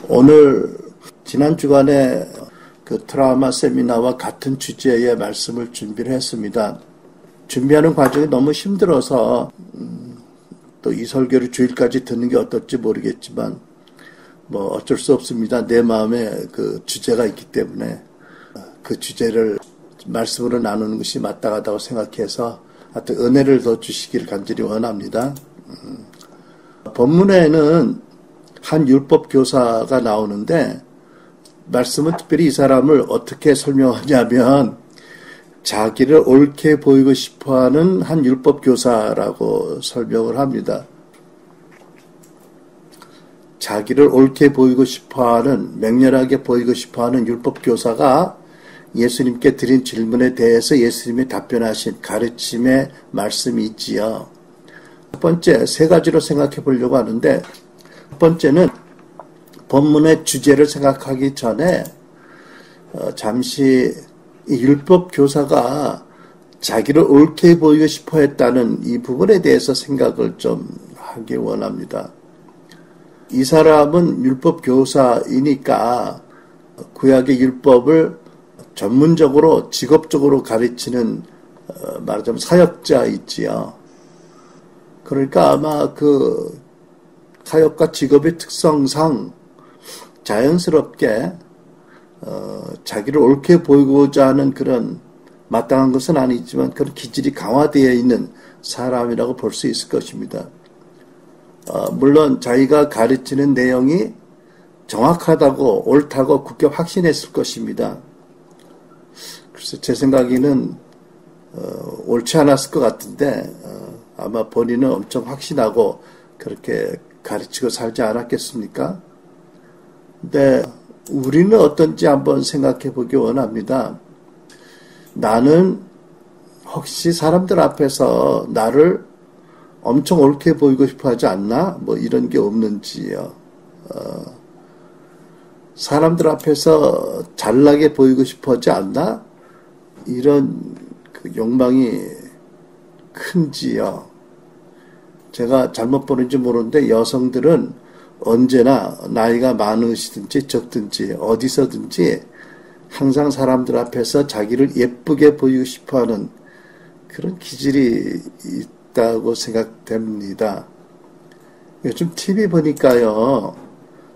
오늘 지난 주간에 그 트라우마 세미나와 같은 주제의 말씀을 준비를 했습니다. 준비하는 과정이 너무 힘들어서 또 이 설교를 주일까지 듣는 게 어떨지 모르겠지만 뭐 어쩔 수 없습니다. 내 마음에 그 주제가 있기 때문에 그 주제를 말씀으로 나누는 것이 마땅하다고 생각해서 하여튼 은혜를 더 주시기를 간절히 원합니다. 본문에는 한 율법 교사가 나오는데 말씀은 특별히 이 사람을 어떻게 설명하냐면 자기를 옳게 보이고 싶어하는 한 율법 교사라고 설명을 합니다. 자기를 옳게 보이고 싶어하는, 맹렬하게 보이고 싶어하는 율법 교사가 예수님께 드린 질문에 대해서 예수님이 답변하신 가르침의 말씀이 있지요. 첫 번째, 세 가지로 생각해 보려고 하는데, 첫 번째는 본문의 주제를 생각하기 전에 잠시 이 율법 교사가 자기를 옳게 보이고 싶어 했다는 이 부분에 대해서 생각을 좀 하기 원합니다. 이 사람은 율법 교사이니까 구약의 율법을 전문적으로 직업적으로 가르치는 말하자면 사역자 있지요. 그러니까 아마 그 사역과 직업의 특성상 자연스럽게 자기를 옳게 보이고자 하는 그런 마땅한 것은 아니지만 그런 기질이 강화되어 있는 사람이라고 볼 수 있을 것입니다. 물론 자기가 가르치는 내용이 정확하다고 옳다고 굳게 확신했을 것입니다. 그래서 제 생각에는 옳지 않았을 것 같은데 아마 본인은 엄청 확신하고 그렇게 가르치고 살지 않았겠습니까? 근데 우리는 어떤지 한번 생각해 보기 원합니다. 나는 혹시 사람들 앞에서 나를 엄청 옳게 보이고 싶어 하지 않나? 뭐 이런 게 없는지요. 사람들 앞에서 잘나게 보이고 싶어 하지 않나? 이런 그 욕망이 큰지요. 제가 잘못 보는지 모르는데 여성들은 언제나 나이가 많으시든지 적든지 어디서든지 항상 사람들 앞에서 자기를 예쁘게 보이고 싶어하는 그런 기질이 있다고 생각됩니다. 요즘 TV 보니까요,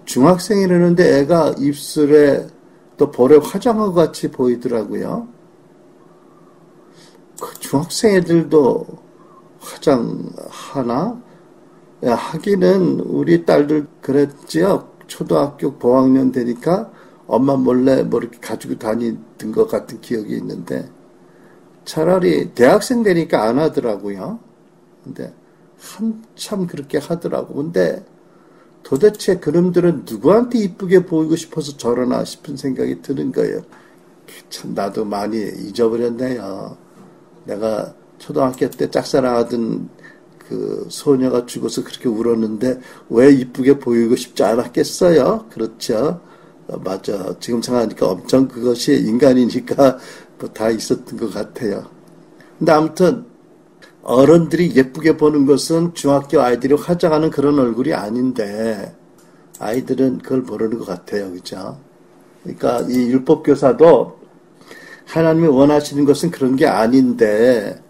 중학생이라는데 애가 입술에 또 볼에 화장한 것 같이 보이더라고요. 그 중학생 애들도 화장하나? 하기는 우리 딸들 그랬지요. 초등학교 고학년 되니까 엄마 몰래 뭐 이렇게 가지고 다니던 것 같은 기억이 있는데 차라리 대학생 되니까 안 하더라고요. 근데 한참 그렇게 하더라고. 근데 도대체 그놈들은 누구한테 이쁘게 보이고 싶어서 저러나 싶은 생각이 드는 거예요. 참 나도 많이 잊어버렸네요. 내가 초등학교 때 짝사랑하던 그 소녀가 죽어서 그렇게 울었는데 왜 이쁘게 보이고 싶지 않았겠어요? 그렇죠. 맞아. 지금 생각하니까 엄청 그것이 인간이니까 뭐 다 있었던 것 같아요. 근데 아무튼 어른들이 예쁘게 보는 것은 중학교 아이들이 화장하는 그런 얼굴이 아닌데 아이들은 그걸 모르는 것 같아요. 그죠? 그러니까 이 율법교사도 하나님이 원하시는 것은 그런 게 아닌데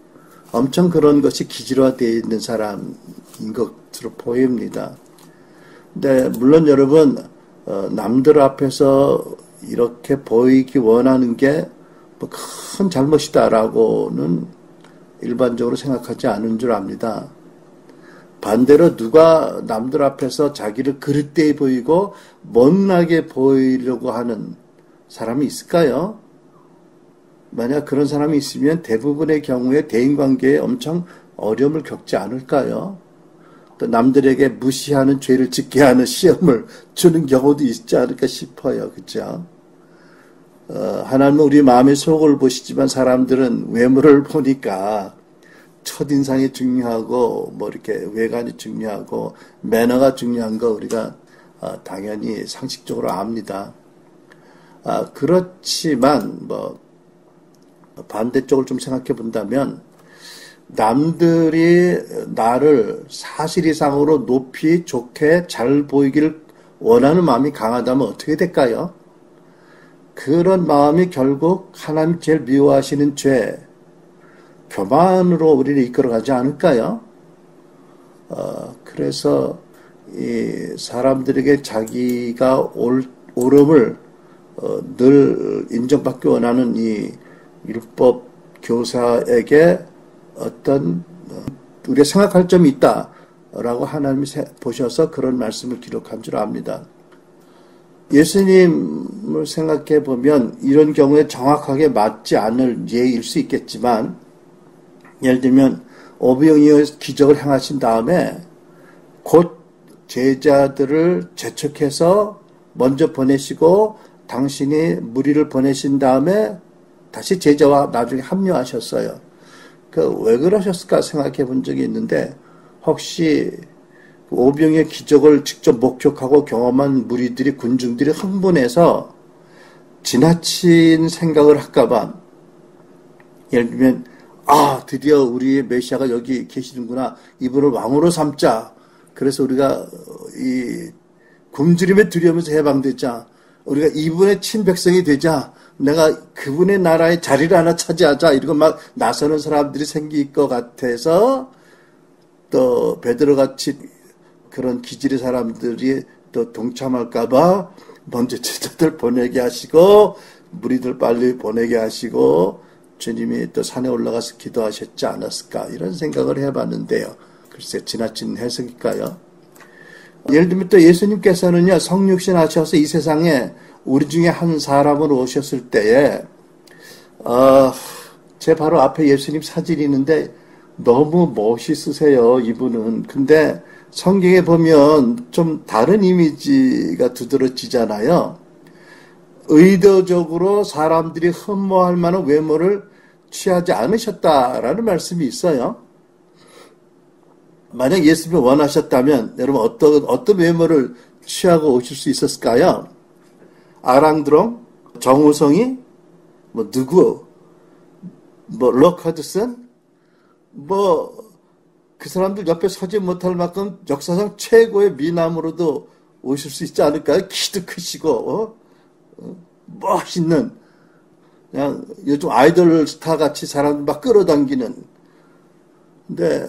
엄청 그런 것이 기질화되어 있는 사람인 것으로 보입니다. 근데 물론 여러분 남들 앞에서 이렇게 보이기 원하는 게 뭐 큰 잘못이다라고는 일반적으로 생각하지 않은 줄 압니다. 반대로 누가 남들 앞에서 자기를 그릇되이 보이고 못나게 보이려고 하는 사람이 있을까요? 만약 그런 사람이 있으면 대부분의 경우에 대인관계에 엄청 어려움을 겪지 않을까요? 또 남들에게 무시하는 죄를 짓게 하는 시험을 주는 경우도 있지 않을까 싶어요. 그죠? 하나님은 우리 마음의 속을 보시지만 사람들은 외모를 보니까 첫인상이 중요하고 뭐 이렇게 외관이 중요하고 매너가 중요한 거 우리가 당연히 상식적으로 압니다. 그렇지만 뭐 반대쪽을 좀 생각해 본다면 남들이 나를 사실 이상으로 높이 좋게 잘 보이기를 원하는 마음이 강하다면 어떻게 될까요? 그런 마음이 결국 하나님 제일 미워하시는 죄, 교만으로 우리를 이끌어가지 않을까요? 그래서 이 사람들에게 자기가 옳음을 늘 인정받기 원하는 이 율법 교사에게 어떤 우리가 생각할 점이 있다라고 하나님이 보셔서 그런 말씀을 기록한 줄 압니다. 예수님을 생각해 보면 이런 경우에 정확하게 맞지 않을 예일 수 있겠지만, 예를 들면 오병이어 기적을 행하신 다음에 곧 제자들을 재촉해서 먼저 보내시고 당신이 무리를 보내신 다음에 다시 제자와 나중에 합류하셨어요. 왜 그러셨을까 생각해 본 적이 있는데, 혹시 오병이의 기적을 직접 목격하고 경험한 무리들이, 군중들이 흥분해서 지나친 생각을 할까봐, 예를 들면 드디어 우리의 메시아가 여기 계시는구나, 이분을 왕으로 삼자, 그래서 우리가 이 굶주림에 두려움에서 해방되자, 우리가 이분의 친백성이 되자, 내가 그분의 나라의 자리를 하나 차지하자, 이러고 막 나서는 사람들이 생길 것 같아서, 또 베드로같이 그런 기질의 사람들이 또 동참할까봐 먼저 제자들 보내게 하시고 무리들 빨리 보내게 하시고 주님이 또 산에 올라가서 기도하셨지 않았을까, 이런 생각을 해봤는데요. 글쎄 지나친 해석일까요? 예를 들면 또 예수님께서는요, 성육신 하셔서 이 세상에 우리 중에 한 사람으로 오셨을 때에 제 바로 앞에 예수님 사진이 있는데 너무 멋있으세요, 이분은. 근데 성경에 보면 좀 다른 이미지가 두드러지잖아요. 의도적으로 사람들이 흠모할 만한 외모를 취하지 않으셨다라는 말씀이 있어요. 만약 예수님이 원하셨다면 여러분 어떤 외모를 취하고 오실 수 있었을까요? 아랑드롱, 정우성이, 누구, 록 허드슨, 그 사람들 옆에 서지 못할 만큼 역사상 최고의 미남으로도 오실 수 있지 않을까요? 키도 크시고, 멋있는, 그냥 요즘 아이돌 스타 같이 사람들 막 끌어당기는. 근데,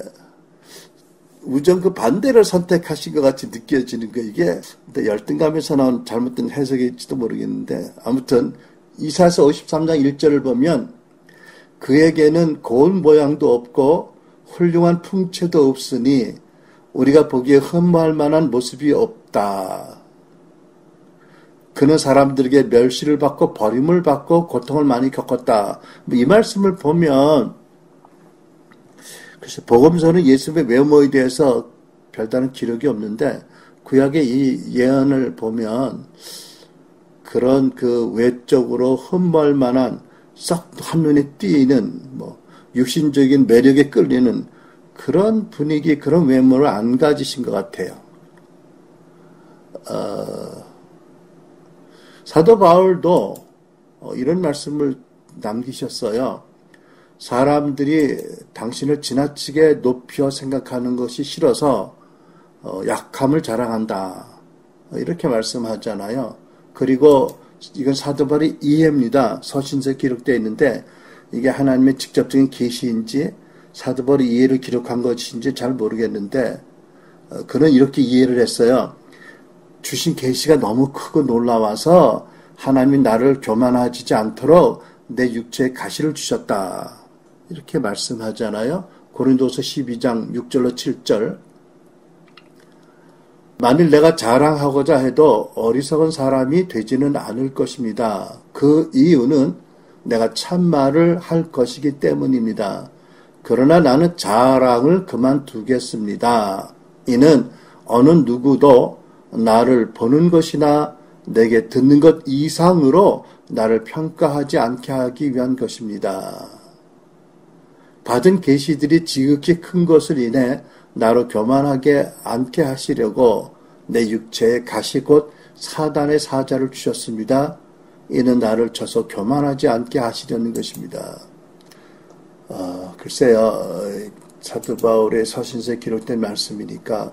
우정 그 반대를 선택하신 것 같이 느껴지는 거, 이게 열등감에서 나온 잘못된 해석일지도 모르겠는데, 아무튼 이사야서 53장 1절을 보면 그에게는 고운 모양도 없고 훌륭한 풍채도 없으니 우리가 보기에 흠모할 만한 모습이 없다. 그는 사람들에게 멸시를 받고 버림을 받고 고통을 많이 겪었다. 이 말씀을 보면, 그래서 복음서는 예수님의 외모에 대해서 별다른 기록이 없는데 구약의 이 예언을 보면 그런 그 외적으로 흠모할 만한 썩 한눈에 띄는 육신적인 매력에 끌리는 그런 분위기, 그런 외모를 안 가지신 것 같아요. 사도 바울도 이런 말씀을 남기셨어요. 사람들이 당신을 지나치게 높여 생각하는 것이 싫어서 약함을 자랑한다, 이렇게 말씀하잖아요. 그리고 이건 사도 바울의 이해입니다. 서신서에 기록되어 있는데 이게 하나님의 직접적인 계시인지 사도 바울의 이해를 기록한 것인지 잘 모르겠는데, 그는 이렇게 이해를 했어요. 주신 계시가 너무 크고 놀라워서 하나님이 나를 교만하지 않도록 내 육체에 가시를 주셨다, 이렇게 말씀하잖아요. 고린도서 12장 6절로 7절. 만일 내가 자랑하고자 해도 어리석은 사람이 되지는 않을 것입니다. 그 이유는 내가 참말을 할 것이기 때문입니다. 그러나 나는 자랑을 그만두겠습니다. 이는 어느 누구도 나를 보는 것이나 내게 듣는 것 이상으로 나를 평가하지 않게 하기 위한 것입니다. 받은 계시들이 지극히 큰 것을 인해 나로 교만하게 않게 하시려고 내 육체에 가시 곧 사단의 사자를 주셨습니다. 이는 나를 쳐서 교만하지 않게 하시려는 것입니다. 글쎄요, 사도 바울의 서신서에 기록된 말씀이니까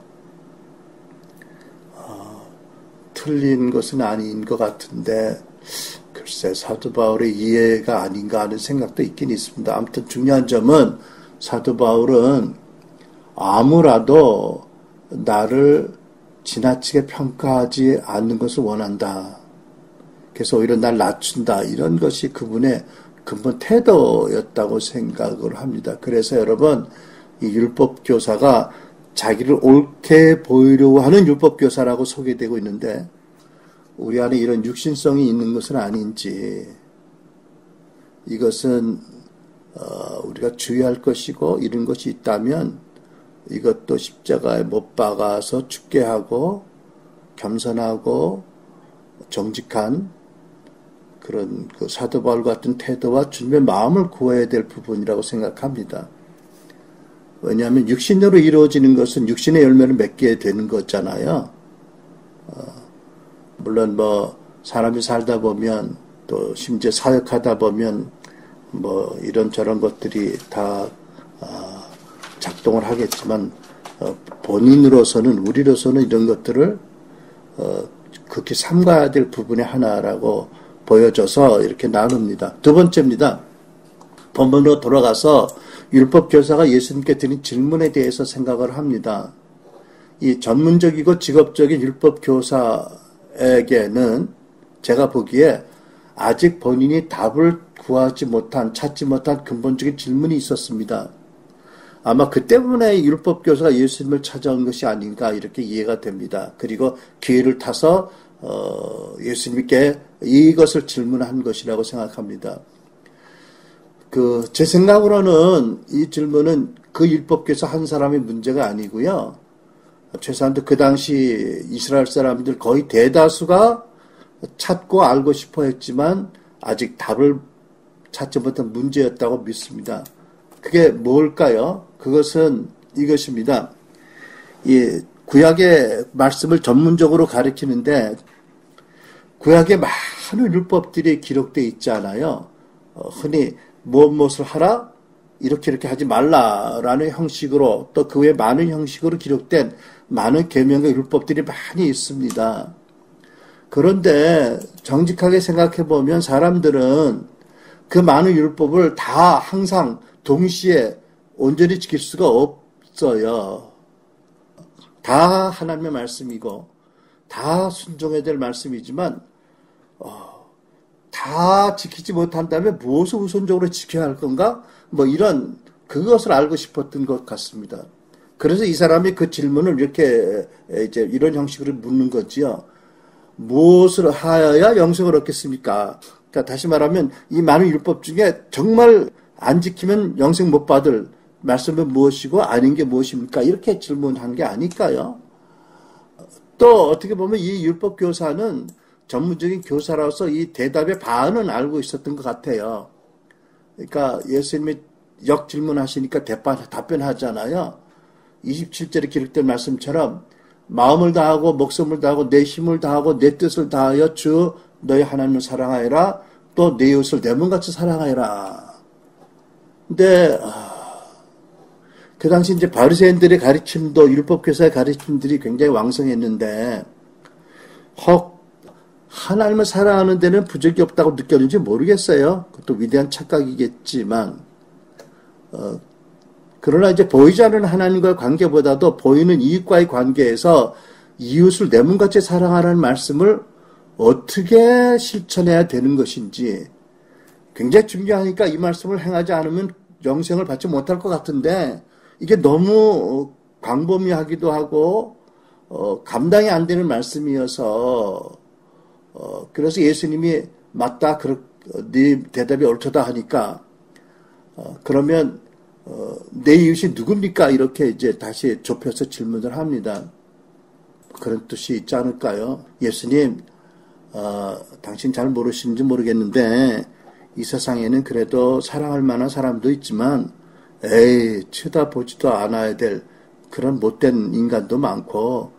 틀린 것은 아닌 것 같은데 글쎄 사도 바울의 이해가 아닌가 하는 생각도 있긴 있습니다. 아무튼 중요한 점은 사도 바울은 아무라도 나를 지나치게 평가하지 않는 것을 원한다. 그래서 오히려 날 낮춘다. 이런 것이 그분의 근본 태도였다고 생각을 합니다. 그래서 여러분 이 율법교사가 자기를 옳게 보이려고 하는 율법교사라고 소개되고 있는데 우리 안에 이런 육신성이 있는 것은 아닌지 이것은 우리가 주의할 것이고 이런 것이 있다면 이것도 십자가에 못 박아서 죽게 하고 겸손하고 정직한 그런 그 사도 바울 같은 태도와 주님의 마음을 구해야 될 부분이라고 생각합니다. 왜냐하면 육신으로 이루어지는 것은 육신의 열매를 맺게 되는 거잖아요. 물론 뭐 사람이 살다 보면 또 심지어 사역하다 보면 뭐 이런저런 것들이 다 작동을 하겠지만 본인으로서는 우리로서는 이런 것들을 극히 삼가야 될 부분의 하나라고 보여져서 이렇게 나눕니다. 두 번째입니다. 본문으로 돌아가서 율법교사가 예수님께 드린 질문에 대해서 생각을 합니다. 이 전문적이고 직업적인 율법교사에게는 제가 보기에 아직 본인이 답을 찾지 못한 근본적인 질문이 있었습니다. 아마 그 때문에 율법교사가 예수님을 찾아온 것이 아닌가 이렇게 이해가 됩니다. 그리고 기회를 타서 예수님께 이것을 질문한 것이라고 생각합니다. 제 생각으로는 이 질문은 그 율법교사 한 사람의 문제가 아니고요. 최소한도 그 당시 이스라엘 사람들 거의 대다수가 찾고 알고 싶어 했지만 아직 답을 찾지 못한 문제였다고 믿습니다. 그게 뭘까요? 그것은 이것입니다. 이 구약의 말씀을 전문적으로 가리키는데 구약에 많은 율법들이 기록되어 있잖아요. 흔히 무엇을 하라? 이렇게 하지 말라라는 형식으로 또 그 외에 많은 형식으로 기록된 많은 계명과 율법들이 많이 있습니다. 그런데 정직하게 생각해 보면 사람들은 그 많은 율법을 다 항상 동시에 온전히 지킬 수가 없어요. 다 하나님의 말씀이고 다 순종해야 될 말씀이지만 다 지키지 못한다면 무엇을 우선적으로 지켜야 할 건가? 뭐 그것을 알고 싶었던 것 같습니다. 그래서 이 사람이 그 질문을 이렇게 이제 이런 형식으로 묻는 거지요. 무엇을 하여야 영생을 얻겠습니까? 그러니까 다시 말하면 이 많은 율법 중에 정말 안 지키면 영생 못 받을 말씀은 무엇이고 아닌 게 무엇입니까? 이렇게 질문한 게 아닐까요? 또 어떻게 보면 이 율법 교사는 전문적인 교사로서 이 대답의 반은 알고 있었던 것 같아요. 그러니까 예수님이 역질문하시니까 답변하잖아요. 27절에 기록된 말씀처럼 마음을 다하고 목숨을 다하고 내 힘을 다하고 내 뜻을 다하여 주 너희 하나님을 사랑하여라. 또 내 이웃을 내 몸같이 사랑하여라. 근데 그 당시 이제 바리새인들의 가르침도 율법교사의 가르침들이 굉장히 왕성했는데 하나님을 사랑하는 데는 부족이 없다고 느꼈는지 모르겠어요. 그것도 위대한 착각이겠지만 그러나 이제 보이지 않는 하나님과의 관계보다도 보이는 이웃과의 관계에서 이웃을 내 몸같이 사랑하라는 말씀을 어떻게 실천해야 되는 것인지 굉장히 중요하니까 이 말씀을 행하지 않으면 영생을 받지 못할 것 같은데 이게 너무 광범위하기도 하고 감당이 안 되는 말씀이어서 그래서 예수님이 맞다 네 대답이 옳다 하니까 그러면 내 이웃이 누굽니까? 이렇게 이제 다시 좁혀서 질문을 합니다. 그런 뜻이 있지 않을까요? 예수님, 당신 잘 모르시는지 모르겠는데 이 세상에는 그래도 사랑할 만한 사람도 있지만 쳐다보지도 않아야 될 그런 못된 인간도 많고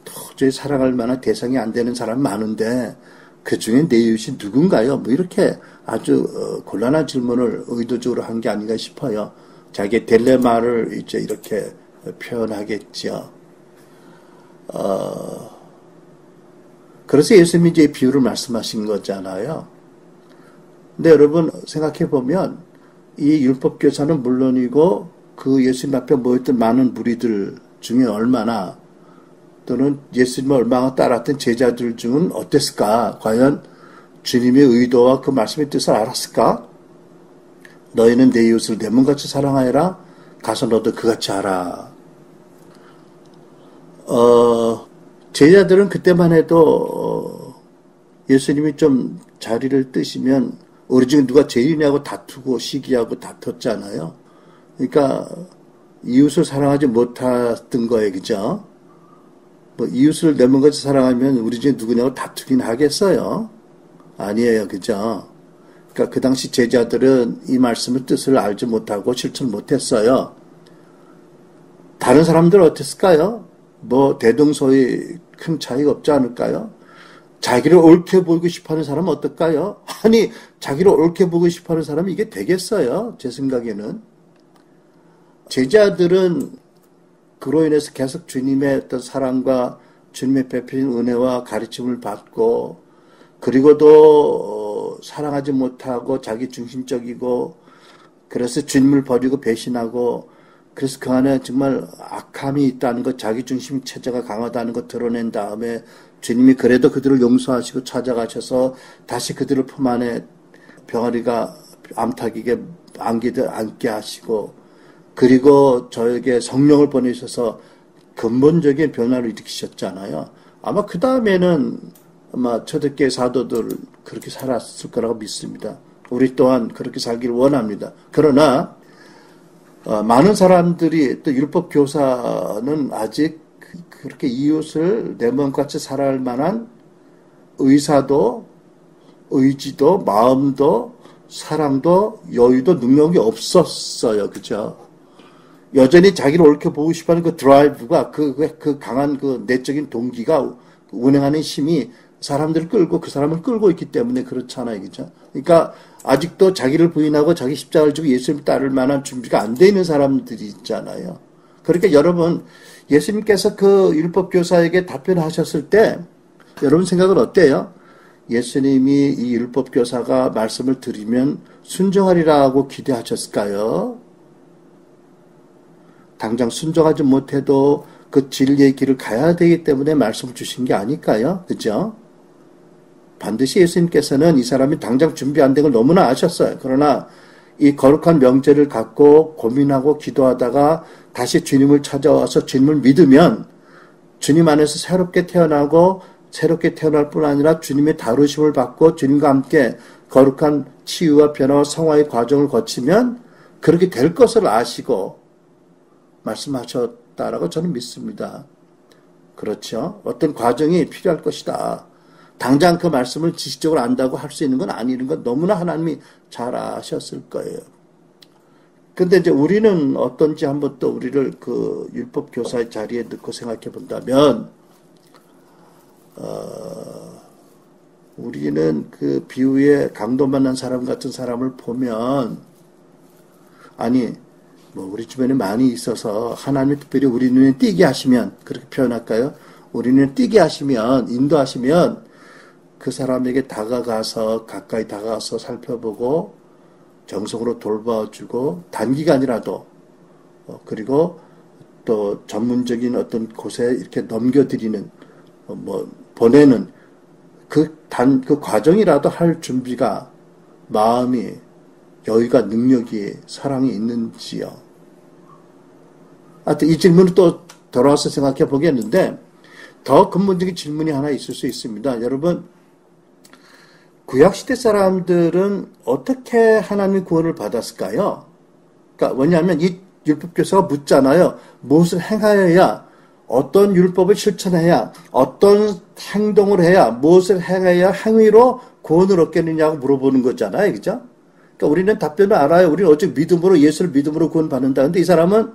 도저히 사랑할 만한 대상이 안 되는 사람 많은데 그 중에 내 이웃이 누군가요? 뭐 이렇게 아주 곤란한 질문을 의도적으로 한 게 아닌가 싶어요. 자기의 딜레마를 이제 이렇게 표현하겠죠. 그래서 예수님이 이제 비유를 말씀하신 거잖아요. 근데 여러분 생각해 보면 이 율법교사는 물론이고 그 예수님 앞에 모였던 많은 무리들 중에 얼마나 또는 예수님을 얼마나 따랐던 제자들 중은 어땠을까? 과연 주님의 의도와 그 말씀의 뜻을 알았을까? 너희는 내 이웃을 내 몸같이 사랑하여라. 가서 너도 그같이 하라. 제자들은 그때만 해도 예수님이 좀 자리를 뜨시면 우리 중에 누가 제일이냐고 다투고 시기하고 다퉜잖아요. 그러니까 이웃을 사랑하지 못했던 거예요. 그죠? 뭐 이웃을 내 몸같이 사랑하면 우리 중에 누구냐고 다투긴 하겠어요. 아니에요. 그죠? 그러니까 그 당시 제자들은 이 말씀의 뜻을 알지 못하고 실천 못했어요. 다른 사람들은 어땠을까요? 뭐 대동소이 큰 차이가 없지 않을까요? 자기를 옳게 보이고 싶어하는 사람은 어떨까요? 아니 자기를 옳게 보고 싶어하는 사람이 이게 되겠어요? 제 생각에는. 제자들은 그로 인해서 계속 주님의 어떤 사랑과 주님의 베푸신 은혜와 가르침을 받고 그리고도 사랑하지 못하고 자기 중심적이고 그래서 주님을 버리고 배신하고 그래서 그 안에 정말 악함이 있다는 것, 자기 중심 체제가 강하다는 것 드러낸 다음에 주님이 그래도 그들을 용서하시고 찾아가셔서 다시 그들을 품 안에 병아리가 암탉이게 안게 하시고 그리고 저에게 성령을 보내셔서 근본적인 변화를 일으키셨잖아요. 아마 그 다음에는 아마 초대교회 사도들 그렇게 살았을 거라고 믿습니다. 우리 또한 그렇게 살기를 원합니다. 그러나 많은 사람들이 또 율법 교사는 아직 그렇게 이웃을 내 몸같이 살아갈 만한 의사도 의지도 마음도 사랑도 여유도 능력이 없었어요. 그죠? 여전히 자기를 옳게 보고 싶어하는 그 드라이브가 그 강한 그 내적인 동기가 운행하는 힘이 사람들을 끌고 그 사람을 끌고 있기 때문에 그렇잖아요. 그죠? 그러니까 아직도 자기를 부인하고 자기 십자가를 지고 예수님 따를 만한 준비가 안 돼 있는 사람들이 있잖아요. 그러니까 여러분 예수님께서 그 율법교사에게 답변하셨을 때 여러분 생각은 어때요? 예수님이 이 율법교사가 말씀을 들으면 순종하리라고 기대하셨을까요? 당장 순종하지 못해도 그 진리의 길을 가야 되기 때문에 말씀을 주신 게 아닐까요? 그죠? 반드시 예수님께서는 이 사람이 당장 준비 안 된 걸 너무나 아셨어요. 그러나 이 거룩한 명제를 갖고 고민하고 기도하다가 다시 주님을 찾아와서 주님을 믿으면 주님 안에서 새롭게 태어나고 새롭게 태어날 뿐 아니라 주님의 다루심을 받고 주님과 함께 거룩한 치유와 변화와 성화의 과정을 거치면 그렇게 될 것을 아시고 말씀하셨다라고 저는 믿습니다. 그렇죠? 어떤 과정이 필요할 것이다. 당장 그 말씀을 지식적으로 안다고 할 수 있는 건 아니는 건 너무나 하나님이 잘 아셨을 거예요. 근데 이제 우리는 어떤지 한번 또 우리를 그 율법 교사의 자리에 넣고 생각해 본다면, 우리는 그 비유에 강도 만난 사람 같은 사람을 보면, 아니, 뭐 우리 주변에 많이 있어서 하나님이 특별히 우리 눈에 띄게 하시면, 그렇게 표현할까요? 우리 눈에 띄게 하시면, 인도하시면, 그 사람에게 다가가서 가까이 다가가서 살펴보고 정성으로 돌봐주고 단기간이라도 그리고 또 전문적인 어떤 곳에 이렇게 넘겨드리는 뭐 보내는 그 과정이라도 할 준비가 마음이 여유가 능력이 사랑이 있는지요. 하여튼 이 질문을 또 돌아와서 생각해 보겠는데 더 근본적인 질문이 하나 있을 수 있습니다. 여러분 구약시대 사람들은 어떻게 하나님의 구원을 받았을까요? 그러니까 뭐냐면 이 율법교사가 묻잖아요. 무엇을 행하여야 어떤 율법을 실천해야 어떤 행동을 해야 무엇을 행해야 행위로 구원을 얻겠느냐고 물어보는 거잖아요. 그죠? 그러니까 우리는 답변을 알아요. 우리는 어째 믿음으로 예수를 믿음으로 구원받는다. 근데 이 사람은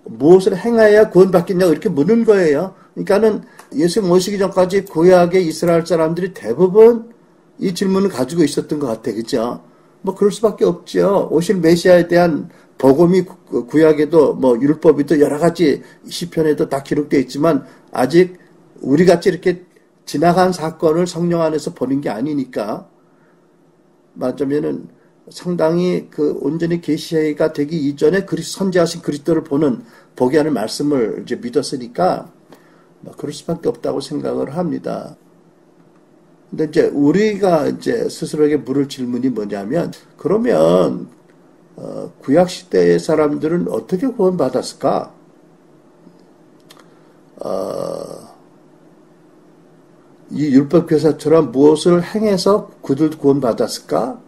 무엇을 행해야 구원받겠냐고 이렇게 묻는 거예요. 그러니까는 예수 모시기 전까지 구약의 이스라엘 사람들이 대부분 이 질문을 가지고 있었던 것 같아요. 그죠? 뭐, 그럴 수밖에 없죠. 오실 메시아에 대한 복음이 구약에도 뭐, 율법에도 여러 가지 시편에도 다 기록되어 있지만, 아직 우리 같이 이렇게 지나간 사건을 성령 안에서 보는 게 아니니까 말하자면은 상당히 그 온전히 계시가 되기 이전에 선지하신 그리스도를 보게 하는 말씀을 이제 믿었으니까 그럴 수밖에 없다고 생각을 합니다. 근데 이제 우리가 이제 스스로에게 물을 질문이 뭐냐면, 그러면 구약 시대의 사람들은 어떻게 구원받았을까? 이 율법교사처럼 무엇을 행해서 그들도 구원받았을까?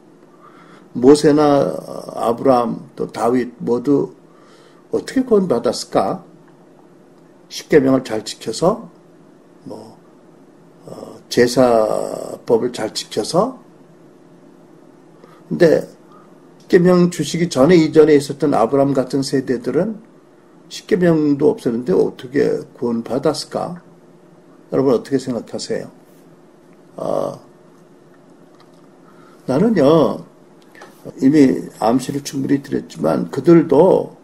모세나 아브라함 또 다윗 모두 어떻게 구원받았을까? 십계명을 잘 지켜서 제사법을 잘 지켜서. 근데 십계명 주시기 전에 이전에 있었던 아브라함 같은 세대들은 십계명도 없었는데 어떻게 구원받았을까? 여러분 어떻게 생각하세요? 나는요, 이미 암시를 충분히 드렸지만 그들도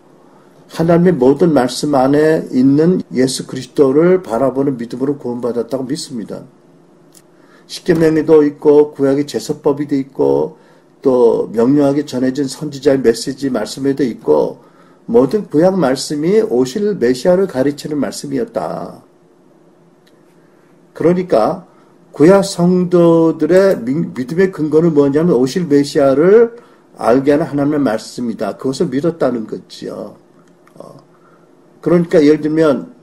하나님의 모든 말씀 안에 있는 예수 그리스도를 바라보는 믿음으로 구원받았다고 믿습니다. 십계명에도 있고 구약의 제사법에도 있고 또 명료하게 전해진 선지자의 메시지 말씀에도 있고 모든 구약 말씀이 오실 메시아를 가르치는 말씀이었다. 그러니까 구약 성도들의 믿음의 근거는 뭐냐면 오실 메시아를 알게 하는 하나님의 말씀이다. 그것을 믿었다는 거지요. 그러니까 예를 들면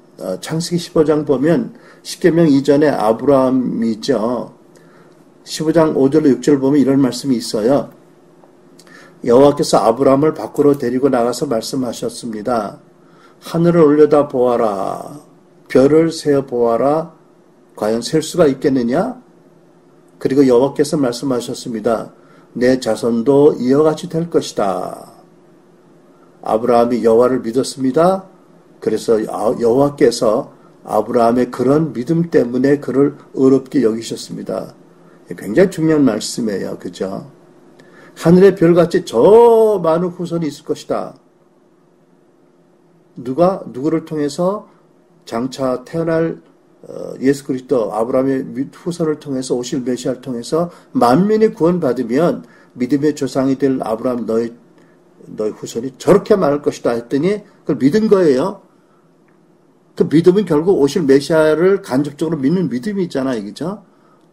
창세기 15장 보면 십계명 이전에 아브라함이죠. 15장 5절로 6절 보면 이런 말씀이 있어요. 여호와께서 아브라함을 밖으로 데리고 나가서 말씀하셨습니다. 하늘을 올려다 보아라. 별을 세어 보아라. 과연 셀 수가 있겠느냐? 그리고 여호와께서 말씀하셨습니다. 내 자손도 이와 같이 될 것이다. 아브라함이 여호와를 믿었습니다. 그래서 여호와께서 아브라함의 그런 믿음 때문에 그를 의롭게 여기셨습니다. 굉장히 중요한 말씀이에요. 그죠? 하늘의 별같이 저 많은 후손이 있을 것이다. 누구를 통해서 장차 태어날 예수 그리스도 아브라함의 후손을 통해서 오실 메시아를 통해서 만민이 구원받으면 믿음의 조상이 될 아브라함 너희 후손이 저렇게 많을 것이다 했더니 그걸 믿은 거예요. 그 믿음은 결국 오실 메시아를 간접적으로 믿는 믿음이잖아요. 그죠?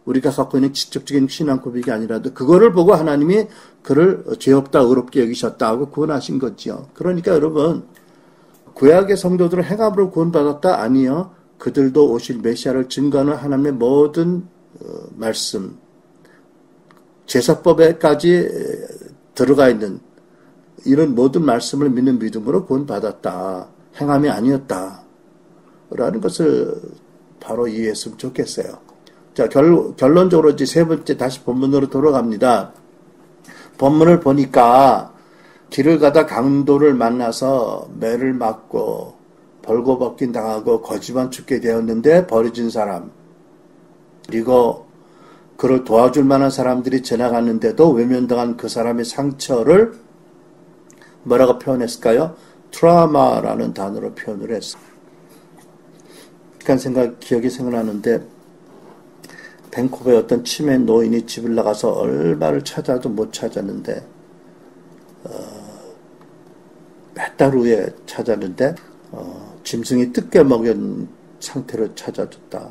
우리가 갖고 있는 지적적인 신앙 고백이 아니라도 그거를 보고 하나님이 그를 죄 없다 의롭게 여기셨다 하고 구원하신 거지요. 그러니까 여러분 구약의 성도들은 행함으로 구원받았다? 아니요. 그들도 오실 메시아를 증거하는 하나님의 모든 말씀, 제사법에까지 들어가 있는 이런 모든 말씀을 믿는 믿음으로 구원받았다. 행함이 아니었다. 라는 것을 바로 이해했으면 좋겠어요. 자, 결론적으로 이제 세 번째 다시 본문으로 돌아갑니다. 본문을 보니까 길을 가다 강도를 만나서 매를 맞고 벌거벗긴 당하고 거지만 죽게 되었는데 버려진 사람, 그리고 그를 도와줄 만한 사람들이 지나갔는데도 외면당한 그 사람의 상처를 뭐라고 표현했을까요? 트라우마라는 단어로 표현을 했어요. 기억이 생각나는데 밴쿠버의 어떤 치매 노인이 집을 나가서 얼마를 찾아도 못 찾았는데 몇 달 후에 찾았는데 짐승이 뜯겨 먹은 상태로 찾아줬다.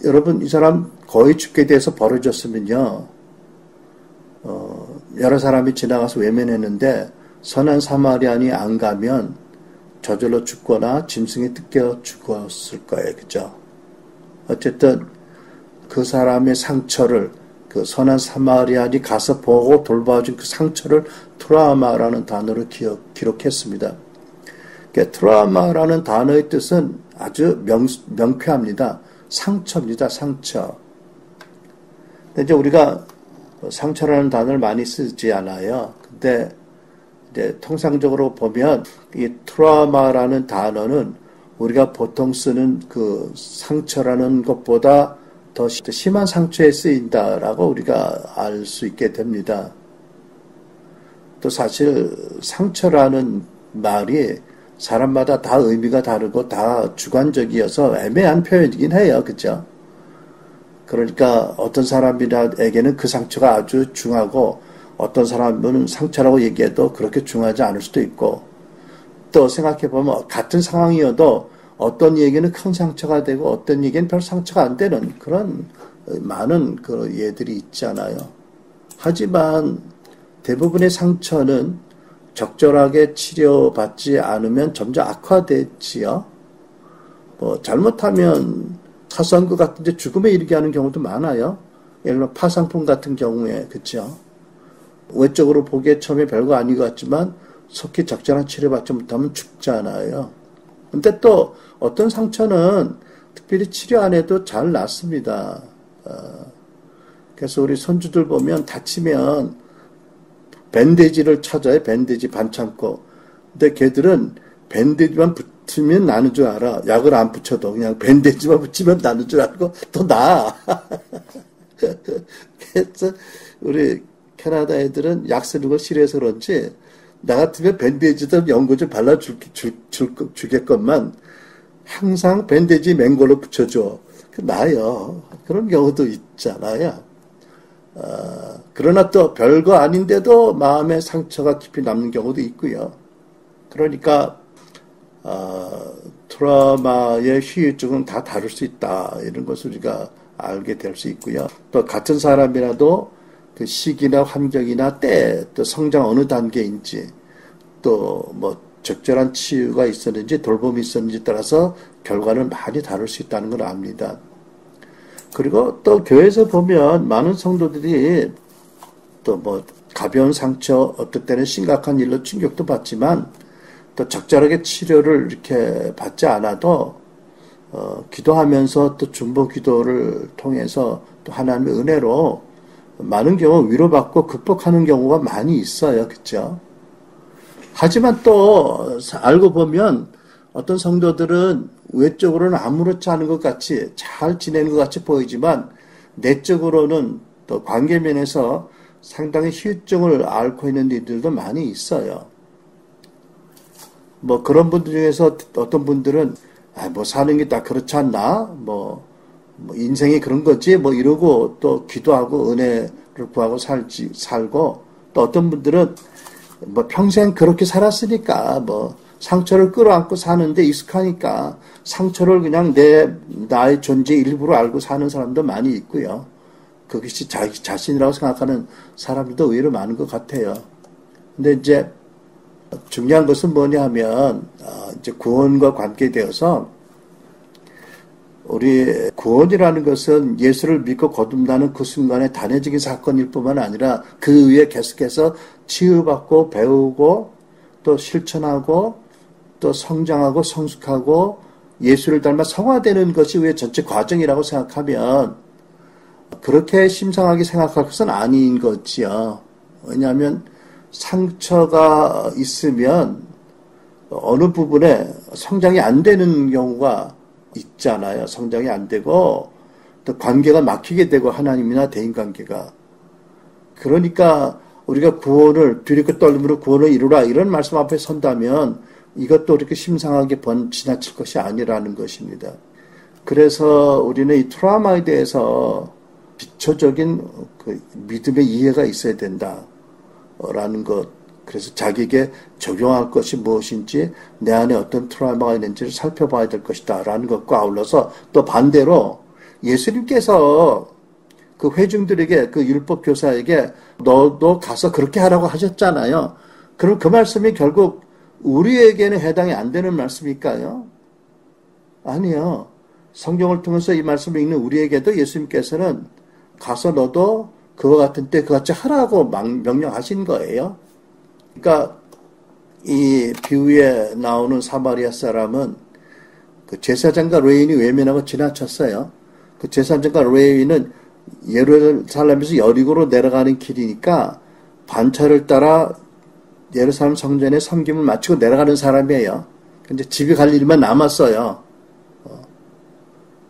여러분 이 사람 거의 죽게 돼서 버려졌으면요. 여러 사람이 지나가서 외면했는데 선한 사마리안이 안 가면 저절로 죽거나 짐승이 뜯겨 죽었을 거예요. 그죠? 어쨌든 그 사람의 상처를 그 선한 사마리안이 가서 보고 돌봐준 그 상처를 트라우마라는 단어로 기록했습니다. 트라우마라는 단어의 뜻은 아주 명쾌합니다. 상처입니다. 상처. 근데 이제 우리가 상처라는 단어를 많이 쓰지 않아요. 근데 이제 통상적으로 보면 이 트라우마라는 단어는 우리가 보통 쓰는 그 상처라는 것보다 더 심한 상처에 쓰인다라고 우리가 알 수 있게 됩니다. 또 사실 상처라는 말이 사람마다 다 의미가 다르고 다 주관적이어서 애매한 표현이긴 해요. 그죠? 그러니까 어떤 사람에게는 그 상처가 아주 중하고 어떤 사람은 상처라고 얘기해도 그렇게 중하지 않을 수도 있고 또 생각해보면 같은 상황이어도 어떤 얘기는 큰 상처가 되고 어떤 얘기는 별 상처가 안 되는 그런 많은 그 예들이 있잖아요. 하지만 대부분의 상처는 적절하게 치료받지 않으면 점점 악화되지요. 뭐 잘못하면 사소한 것 같은데 죽음에 이르게 하는 경우도 많아요. 예를 들어 파상풍 같은 경우에 그렇죠. 외적으로 보기에 처음에 별거 아닌 것 같지만 속히 적절한 치료받지 못하면 죽잖아요. 근데 또 어떤 상처는 특별히 치료 안 해도 잘 낫습니다. 그래서 우리 손주들 보면 다치면 밴데지를 찾아요. 밴데지 반창고. 근데 걔들은 밴데지만 붙이면 나는 줄 알아. 약을 안 붙여도 그냥 밴데지만 붙이면 나는 줄 알고 또 나아. 그래서 우리 캐나다 애들은 약 쓰는 걸 싫어해서 그런지 나 같으면 밴데지도 연고 좀 발라주겠건만 항상 밴데지 맹걸로 붙여줘. 나아요. 그런 경우도 있잖아요. 그러나 또 별거 아닌데도 마음에 상처가 깊이 남는 경우도 있고요. 그러니까 트라우마의 후유증은 다 다를 수 있다. 이런 것을 우리가 알게 될 수 있고요. 또 같은 사람이라도 그 시기나 환경이나 때, 또 성장 어느 단계인지, 또 뭐 적절한 치유가 있었는지 돌봄이 있었는지 따라서 결과는 많이 다를 수 있다는 걸 압니다. 그리고 또 교회에서 보면 많은 성도들이 또 뭐 가벼운 상처, 어떨 때는 심각한 일로 충격도 받지만 또 적절하게 치료를 이렇게 받지 않아도 기도하면서 또 중보 기도를 통해서 또 하나님의 은혜로 많은 경우 위로받고 극복하는 경우가 많이 있어요. 그렇죠? 하지만 또 알고 보면 어떤 성도들은 외적으로는 아무렇지 않은 것 같이 잘 지내는 것 같이 보이지만 내적으로는 또 관계면에서 상당히 후유증을 앓고 있는 이들도 많이 있어요. 뭐 그런 분들 중에서 어떤 분들은 뭐 사는 게 다 그렇지 않나? 뭐 인생이 그런 거지? 뭐 이러고 또 기도하고 은혜를 구하고 살고 또 어떤 분들은 뭐 평생 그렇게 살았으니까 뭐 상처를 끌어안고 사는데 익숙하니까 상처를 그냥 나의 존재 일부로 알고 사는 사람도 많이 있고요. 그것이 자기 자신이라고 생각하는 사람들도 의외로 많은 것 같아요. 근데 이제 중요한 것은 뭐냐 하면 이제 구원과 관계되어서 우리 구원이라는 것은 예수를 믿고 거듭나는 그 순간의 단회적인 사건일 뿐만 아니라 그 위에 계속해서 치유받고 배우고 또 실천하고 또 성장하고 성숙하고 예수를 닮아 성화되는 것이 왜 전체 과정이라고 생각하면 그렇게 심상하게 생각할 것은 아닌 거지요. 왜냐하면 상처가 있으면 어느 부분에 성장이 안 되는 경우가 있잖아요. 성장이 안 되고 또 관계가 막히게 되고 하나님이나 대인관계가. 그러니까 우리가 구원을 두렵고 떨림으로 구원을 이루라 이런 말씀 앞에 선다면 이것도 이렇게 심상하게 지나칠 것이 아니라는 것입니다. 그래서 우리는 이 트라우마에 대해서 기초적인 그 믿음의 이해가 있어야 된다라는 것. 그래서 자기에게 적용할 것이 무엇인지 내 안에 어떤 트라우마가 있는지를 살펴봐야 될 것이다 라는 것과 아울러서 또 반대로 예수님께서 그 회중들에게 그 율법 교사에게 너도 가서 그렇게 하라고 하셨잖아요. 그럼 그 말씀이 결국 우리에게는 해당이 안 되는 말씀일까요? 아니요. 성경을 통해서 이 말씀을 읽는 우리에게도 예수님께서는 가서 너도 그와 같은 때 그같이 하라고 명령하신 거예요. 그러니까 이 비유에 나오는 사마리아 사람은 그 제사장과 레위인이 외면하고 지나쳤어요. 그 제사장과 레위인은 예루살렘에서 여리고로 내려가는 길이니까 반차를 따라 예루살렘 성전에 섬김을 마치고 내려가는 사람이에요. 근데 집에 갈 일만 남았어요.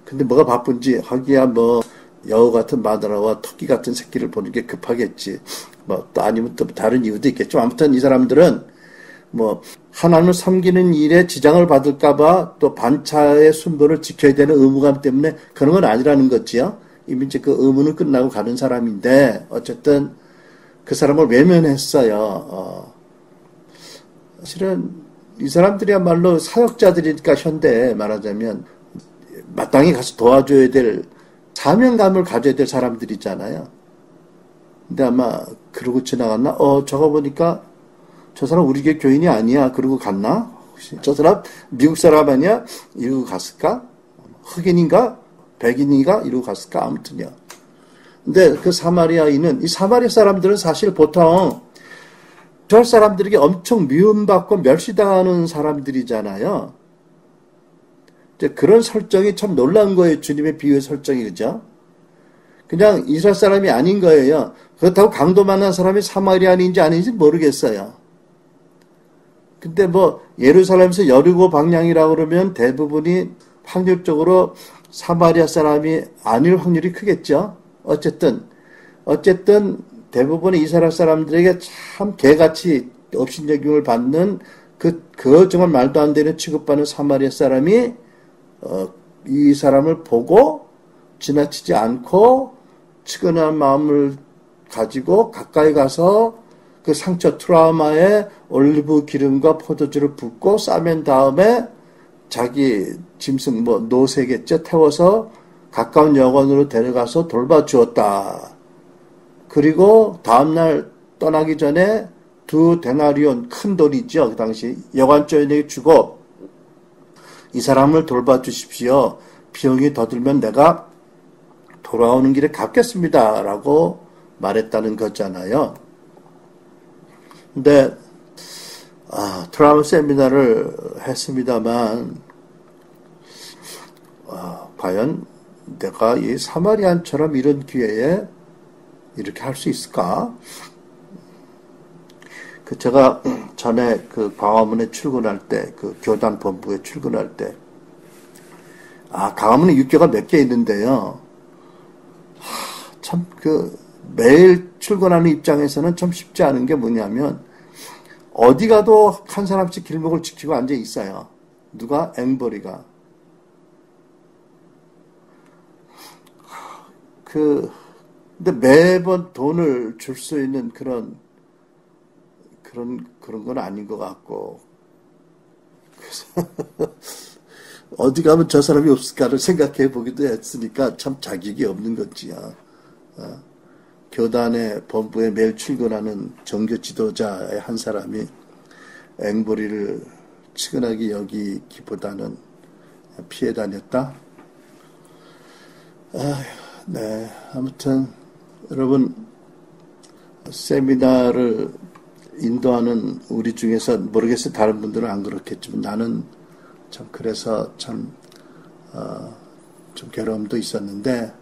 근데 뭐가 바쁜지 하기야 뭐 여우 같은 마누라와 토끼 같은 새끼를 보는 게 급하겠지. 뭐 또 아니면 또 다른 이유도 있겠죠. 아무튼 이 사람들은 뭐 하나님을 섬기는 일에 지장을 받을까봐 또 반차의 순번을 지켜야 되는 의무감 때문에 그런 건 아니라는 거지요. 이미 이제 그 의무는 끝나고 가는 사람인데 어쨌든 그 사람을 외면했어요. 사실은 이 사람들이야말로 사역자들이니까 현대에 말하자면 마땅히 가서 도와줘야 될 사명감을 가져야 될 사람들이잖아요. 근데 아마 그러고 지나갔나? 저거 보니까 저 사람 우리 교회 교인이 아니야. 그러고 갔나? 혹시 저 사람 미국 사람 아니야? 이러고 갔을까? 흑인인가? 백인인가? 이러고 갔을까? 아무튼요. 근데 그 사마리아인은, 이 사마리아 사람들은 사실 보통 저 사람들에게 엄청 미움받고 멸시당하는 사람들이잖아요. 그런 설정이 참 놀라운 거예요. 주님의 비유의 설정이, 그죠? 그냥 이스라엘 사람이 아닌 거예요. 그렇다고 강도 만난 사람이 사마리아인인지 아닌지 모르겠어요. 근데 뭐 예루살렘에서 여리고 방향이라고 그러면 대부분이 확률적으로 사마리아 사람이 아닐 확률이 크겠죠. 어쨌든 대부분의 이스라엘 사람들에게 참 개같이 업신여김을 받는 그 정말 말도 안 되는 취급받는 사마리아 사람이 이 사람을 보고 지나치지 않고 측은한 마음을 가지고 가까이 가서 그 상처 트라우마에 올리브 기름과 포도주를 붓고 싸맨 다음에 자기 짐승 노새겠죠. 태워서 가까운 여관으로 데려가서 돌봐주었다. 그리고 다음날 떠나기 전에 2데나리온 큰 돈이죠. 그 당시 여관주인에게 주고 이 사람을 돌봐주십시오. 비용이 더 들면 내가 돌아오는 길에 갚겠습니다. 라고 말했다는 거잖아요. 근데 트라우마 세미나를 했습니다만 과연 내가 이 사마리안처럼 이런 기회에 이렇게 할 수 있을까? 제가 전에 그 광화문에 출근할 때, 그 교단 본부에 출근할 때, 광화문에 육교가 몇 개 있는데요. 참 매일 출근하는 입장에서는 참 쉽지 않은 게 뭐냐면, 어디 가도 한 사람씩 길목을 지키고 앉아 있어요. 누가? 앵벌이가. 근데 매번 돈을 줄 수 있는 그런 건 아닌 것 같고. 그래서 어디 가면 저 사람이 없을까를 생각해 보기도 했으니까 참 자격이 없는 거지요. 교단의 본부에 매일 출근하는 종교 지도자의 한 사람이 앵벌이를 측은하게 여기기보다는 피해 다녔다. 네, 아무튼 여러분 세미나를 인도하는 우리 중에서 모르겠어요. 다른 분들은 안 그렇겠지만 나는 참 그래서 좀 괴로움도 있었는데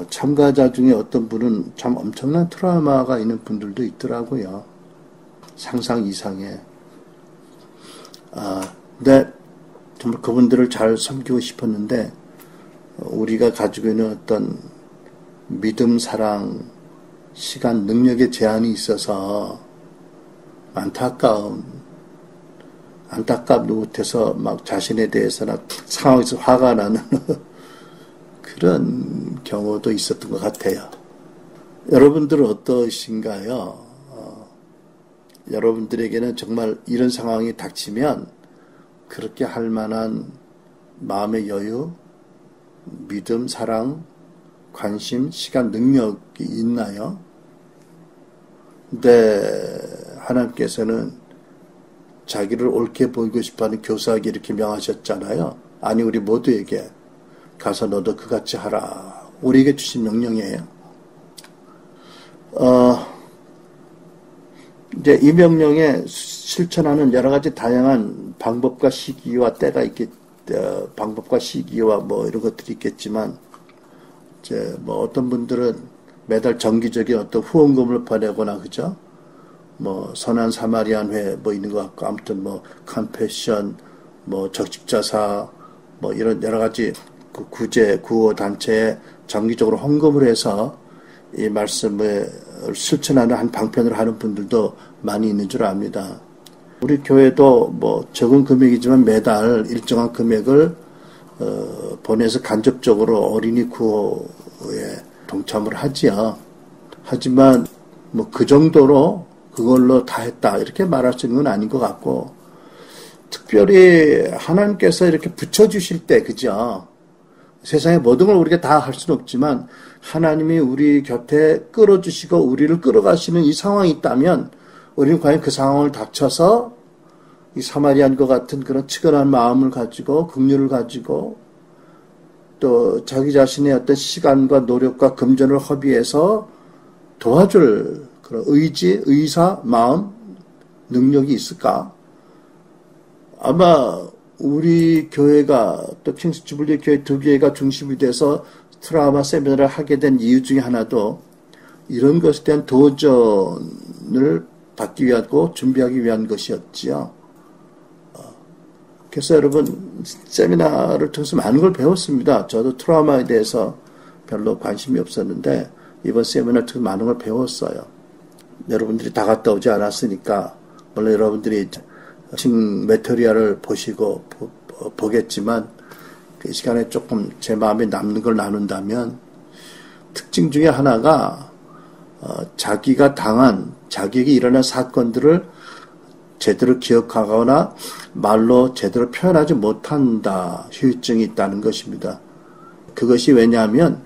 참가자 중에 어떤 분은 참 엄청난 트라우마가 있는 분들도 있더라고요. 상상 이상의. 근데 정말 그분들을 잘 섬기고 싶었는데 우리가 가지고 있는 어떤 믿음, 사랑, 시간, 능력의 제한이 있어서 안타깝도 못해서 막 자신에 대해서나 상황에서 화가 나는 그런 경우도 있었던 것 같아요. 여러분들은 어떠신가요? 여러분들에게는 정말 이런 상황이 닥치면 그렇게 할 만한 마음의 여유, 믿음, 사랑, 관심, 시간, 능력이 있나요? 근데 하나님께서는 자기를 옳게 보이고 싶어하는 교사에게 이렇게 명하셨잖아요. 아니 우리 모두에게 가서 너도 그같이 하라. 우리에게 주신 명령이에요. 이제 이 명령에 실천하는 여러 가지 다양한 방법과 시기와 때가 방법과 시기와 이런 것들이 있겠지만, 이제 어떤 분들은 매달 정기적인 어떤 후원금을 보내거나, 그죠? 선한 사마리안 회, 있는 것 같고, 아무튼 컴패션, 적십자사, 이런 여러 가지 구호 단체에 정기적으로 헌금을 해서 이 말씀을 실천하는 한 방편을 하는 분들도 많이 있는 줄 압니다. 우리 교회도 뭐 적은 금액이지만 매달 일정한 금액을 보내서 간접적으로 어린이 구호에 동참을 하지요. 하지만 뭐 그 정도로 그걸로 다 했다 이렇게 말할 수 있는 건 아닌 것 같고, 특별히 하나님께서 이렇게 붙여주실 때, 그죠? 세상의 모든 걸 우리가 다 할 수는 없지만 하나님이 우리 곁에 끌어주시고 우리를 끌어가시는 이 상황이 있다면, 우리는 과연 그 상황을 닥쳐서 이 사마리안과 같은 그런 측은한 마음을 가지고 긍휼을 가지고 또 자기 자신의 어떤 시간과 노력과 금전을 허비해서 도와줄 그런 의지, 의사, 마음, 능력이 있을까? 아마 우리 교회가 또 킹스 주블리 교회 두 교회가 중심이 돼서 트라우마 세미나를 하게 된 이유 중에 하나도 이런 것에 대한 도전을 받기 위하고 준비하기 위한 것이었지요. 그래서 여러분, 세미나를 통해서 많은 걸 배웠습니다. 저도 트라우마에 대해서 별로 관심이 없었는데 이번 세미나를 통해서 많은 걸 배웠어요. 여러분들이 다 갔다 오지 않았으니까 물론 여러분들이 메테리얼을 보시고 보겠지만 그 시간에 조금 제 마음에 남는 걸 나눈다면, 특징 중에 하나가 자기가 당한, 자기에게 일어난 사건들을 제대로 기억하거나 말로 제대로 표현하지 못한다, 후유증이 있다는 것입니다. 그것이 왜냐하면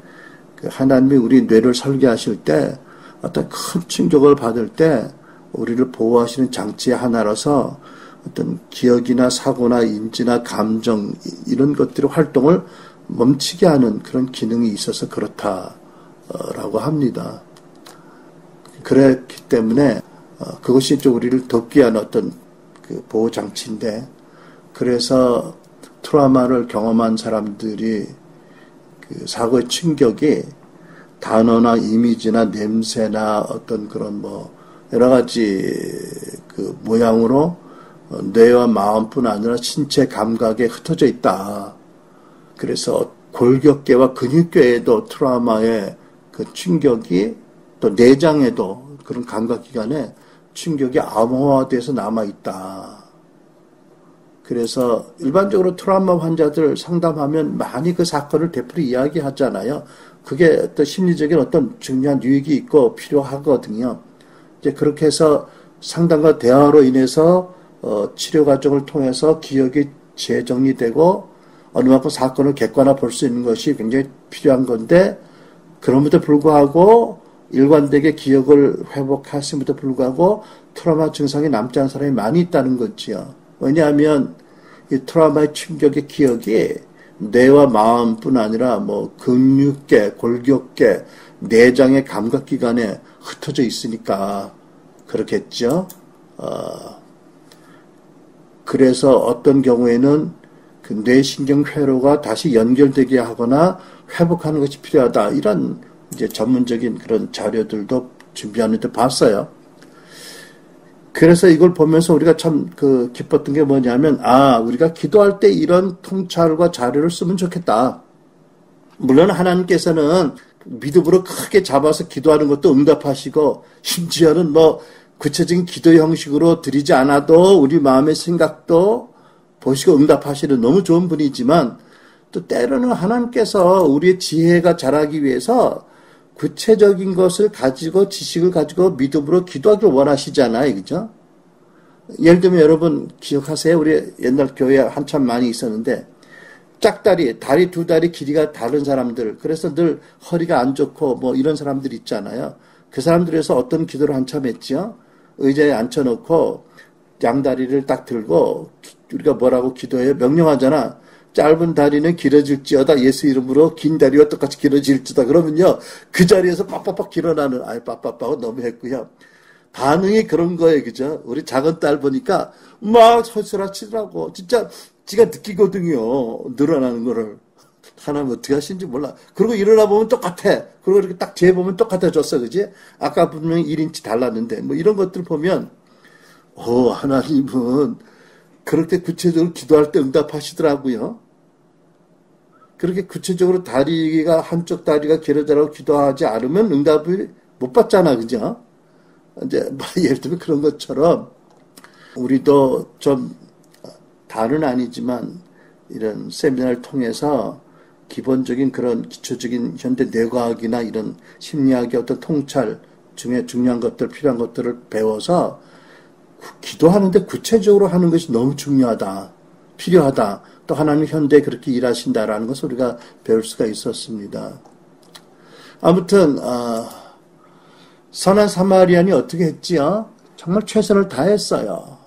하나님이 우리 뇌를 설계하실 때 어떤 큰 충격을 받을 때 우리를 보호하시는 장치의 하나로서 어떤 기억이나 사고나 인지나 감정 이런 것들의 활동을 멈추게 하는 그런 기능이 있어서 그렇다라고 합니다. 그렇기 때문에 그것이 좀 우리를 돕기 위한 어떤 그 보호 장치인데, 그래서 트라우마를 경험한 사람들이 그 사고의 충격이 단어나 이미지나 냄새나 어떤 그런 뭐 여러 가지 그 모양으로 뇌와 마음뿐 아니라 신체 감각에 흩어져 있다. 그래서 골격계와 근육계에도 트라우마의 그 충격이, 또 내장에도 그런 감각기관에 충격이 암호화돼서 남아있다. 그래서 일반적으로 트라우마 환자들 상담하면 많이 그 사건을 되풀이 이야기하잖아요. 그게 어떤 심리적인 어떤 중요한 유익이 있고 필요하거든요. 이제 그렇게 해서 상담과 대화로 인해서 치료 과정을 통해서 기억이 재정리되고 어느 만큼 사건을 객관화 볼 수 있는 것이 굉장히 필요한 건데, 그럼에도 불구하고 일관되게 기억을 회복하심에도 불구하고 트라우마 증상이 남지 않은 사람이 많이 있다는 거지요. 왜냐하면 이 트라우마의 충격의 기억이 뇌와 마음뿐 아니라 뭐 근육계, 골격계, 내장의 감각기관에 흩어져 있으니까 그렇겠죠. 그래서 어떤 경우에는 그 뇌신경 회로가 다시 연결되게 하거나 회복하는 것이 필요하다, 이런 이제 전문적인 그런 자료들도 준비하는데 봤어요. 그래서 이걸 보면서 우리가 참 그 기뻤던 게 뭐냐면, 우리가 기도할 때 이런 통찰과 자료를 쓰면 좋겠다. 물론 하나님께서는 믿음으로 크게 잡아서 기도하는 것도 응답하시고, 심지어는 뭐 구체적인 기도 형식으로 드리지 않아도 우리 마음의 생각도 보시고 응답하시는 너무 좋은 분이지만, 또 때로는 하나님께서 우리의 지혜가 자라기 위해서 구체적인 것을 가지고, 지식을 가지고 믿음으로 기도하길 원하시잖아요. 그죠? 예를 들면 여러분 기억하세요? 우리 옛날 교회에 한참 많이 있었는데, 짝다리, 다리 두 다리 길이가 다른 사람들, 그래서 늘 허리가 안 좋고 뭐 이런 사람들 있잖아요. 그 사람들에서 어떤 기도를 한참 했죠? 의자에 앉혀놓고 양다리를 딱 들고 우리가 뭐라고 기도해요? 명령하잖아. 짧은 다리는 길어질지어다, 예수 이름으로 긴 다리와 똑같이 길어질지어다. 그러면요, 그 자리에서 빡빡빡 길어나는, 빡빡빡 너무 했고요. 반응이 그런 거예요. 그죠? 우리 작은 딸 보니까 막 설설하치더라고. 진짜 지가 느끼거든요. 늘어나는 거를. 하나님 어떻게 하시는지 몰라. 그리고 일어나 보면 똑같아. 그리고 이렇게 딱 재보면 똑같아졌어. 그지? 아까 분명히 1인치 달랐는데, 뭐 이런 것들 보면, 하나님은 그렇게 구체적으로 기도할 때 응답하시더라고요. 그렇게 구체적으로 다리가, 한쪽 다리가 길어져라고 기도하지 않으면 응답을 못 받잖아. 그죠? 이제, 예를 들면 그런 것처럼, 우리도 좀 다는 아니지만 이런 세미나를 통해서 기본적인 그런 기초적인 현대 뇌과학이나 이런 심리학의 어떤 통찰 중에 중요한 것들, 필요한 것들을 배워서 기도하는데 구체적으로 하는 것이 너무 중요하다, 필요하다. 또 하나님 현대에 그렇게 일하신다라는 것을 우리가 배울 수가 있었습니다. 아무튼 선한 사마리안이 어떻게 했지요? 정말 최선을 다했어요.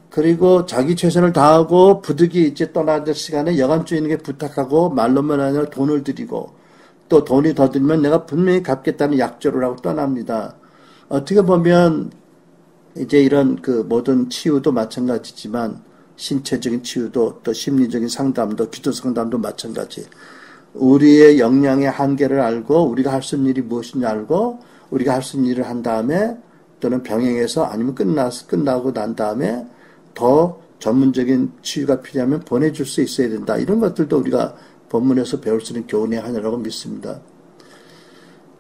그리고 자기 최선을 다하고 부득이 이제 떠나야 될 시간에 여간 주인에게 부탁하고 말로만 아니라 돈을 드리고 또 돈이 더 들면 내가 분명히 갚겠다는 약조를 하고 떠납니다. 어떻게 보면 이제 이런 그 모든 치유도 마찬가지지만 신체적인 치유도 또 심리적인 상담도 기도 상담도 마찬가지. 우리의 역량의 한계를 알고 우리가 할 수 있는 일이 무엇인지 알고 우리가 할 수 있는 일을 한 다음에 또는 병행해서 아니면 끝나고 난 다음에 더 전문적인 치유가 필요하면 보내줄 수 있어야 된다. 이런 것들도 우리가 본문에서 배울 수 있는 교훈의 하나라고 믿습니다.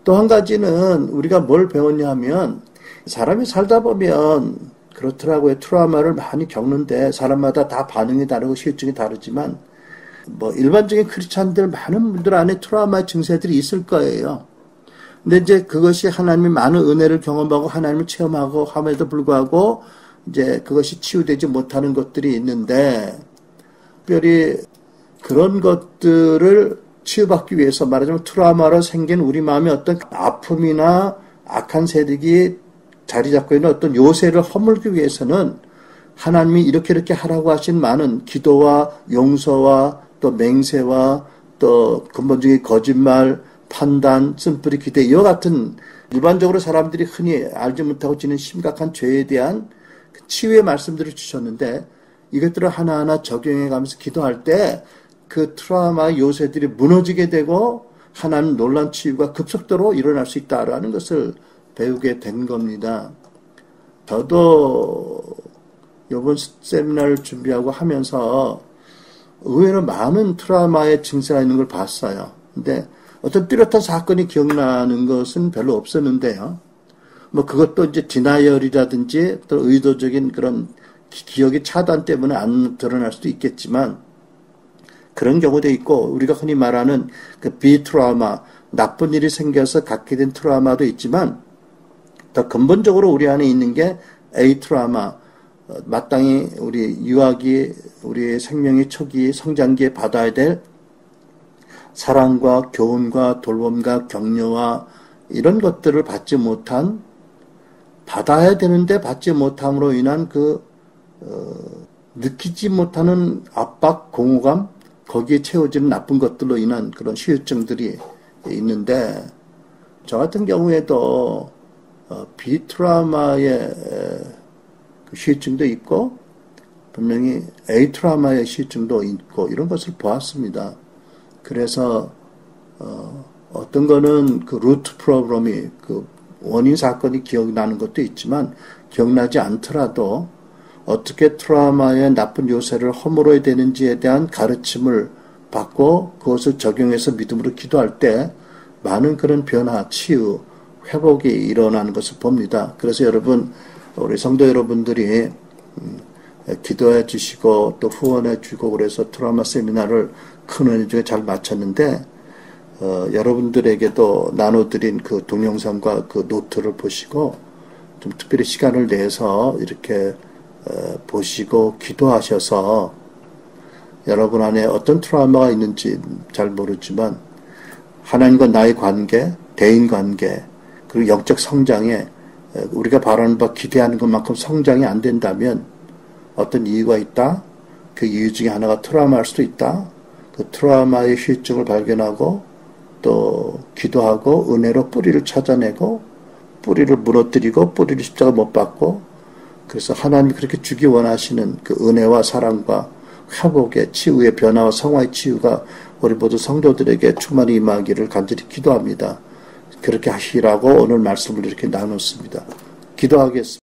또 한 가지는 우리가 뭘 배웠냐 하면 사람이 살다 보면 그렇더라고요. 트라우마를 많이 겪는데 사람마다 다 반응이 다르고 시유증이 다르지만 뭐 일반적인 크리스찬들 많은 분들 안에 트라우마 증세들이 있을 거예요. 근데 이제 그것이 하나님의 많은 은혜를 경험하고 하나님을 체험하고 함에도 불구하고 이제 그것이 치유되지 못하는 것들이 있는데 특별히 그런 것들을 치유받기 위해서 말하자면 트라우마로 생긴 우리 마음의 어떤 아픔이나 악한 세력이 자리 잡고 있는 어떤 요새를 허물기 위해서는 하나님이 이렇게 하라고 하신 많은 기도와 용서와 또 맹세와 또 근본적인 거짓말, 판단, 쓴뿌리 기대 이와 같은 일반적으로 사람들이 흔히 알지 못하고 지는 심각한 죄에 대한 치유의 말씀들을 주셨는데 이것들을 하나하나 적용해 가면서 기도할 때 그 트라우마 요새들이 무너지게 되고 하나님 놀라운 치유가 급속도로 일어날 수 있다라는 것을 배우게 된 겁니다. 저도 이번 세미나를 준비하고 하면서 의외로 많은 트라우마의 증세가 있는 걸 봤어요. 근데 어떤 뚜렷한 사건이 기억나는 것은 별로 없었는데요. 뭐 그것도 이제 디나이얼이라든지 또 의도적인 그런 기억의 차단 때문에 안 드러날 수도 있겠지만 그런 경우도 있고 우리가 흔히 말하는 그 비트라우마, 나쁜 일이 생겨서 갖게 된 트라우마도 있지만 더 근본적으로 우리 안에 있는 게 A 트라우마, 마땅히 우리 유아기, 우리의 생명의 초기 성장기에 받아야 될 사랑과 교훈과 돌봄과 격려와 이런 것들을 받아야 되는데 받지 못함으로 인한 느끼지 못하는 압박, 공허감, 거기에 채워지는 나쁜 것들로 인한 그런 후유증들이 있는데 저 같은 경우에도 비트라우마의 후유증도 있고 분명히 A 트라우마의 후유증도 있고 이런 것을 보았습니다. 그래서 어떤 거는 그 루트 프로그램이 그 원인 사건이 기억나는 것도 있지만 기억나지 않더라도 어떻게 트라우마의 나쁜 요새를 허물어야 되는지에 대한 가르침을 받고 그것을 적용해서 믿음으로 기도할 때 많은 그런 변화, 치유, 회복이 일어나는 것을 봅니다. 그래서 여러분, 우리 성도 여러분들이 기도해 주시고 또 후원해 주고 그래서 트라우마 세미나를 큰 은혜 중에 잘 마쳤는데 여러분들에게도 나눠드린 그 동영상과 그 노트를 보시고 좀 특별히 시간을 내서 이렇게 보시고 기도하셔서 여러분 안에 어떤 트라우마가 있는지 잘 모르지만 하나님과 나의 관계, 대인관계 그리고 영적 성장에 우리가 바라는 바 기대하는 것만큼 성장이 안 된다면 어떤 이유가 있다. 그 이유 중에 하나가 트라우마일 수도 있다. 그 트라우마의 후유증을 발견하고 또 기도하고 은혜로 뿌리를 찾아내고 뿌리를 무너뜨리고 뿌리를 십자가 못 박고 그래서 하나님이 그렇게 주기 원하시는 그 은혜와 사랑과 회복의 치유의 변화와 성화의 치유가 우리 모두 성도들에게 충만히 임하기를 간절히 기도합니다. 그렇게 하시라고 오늘 말씀을 이렇게 나눴습니다. 기도하겠습니다.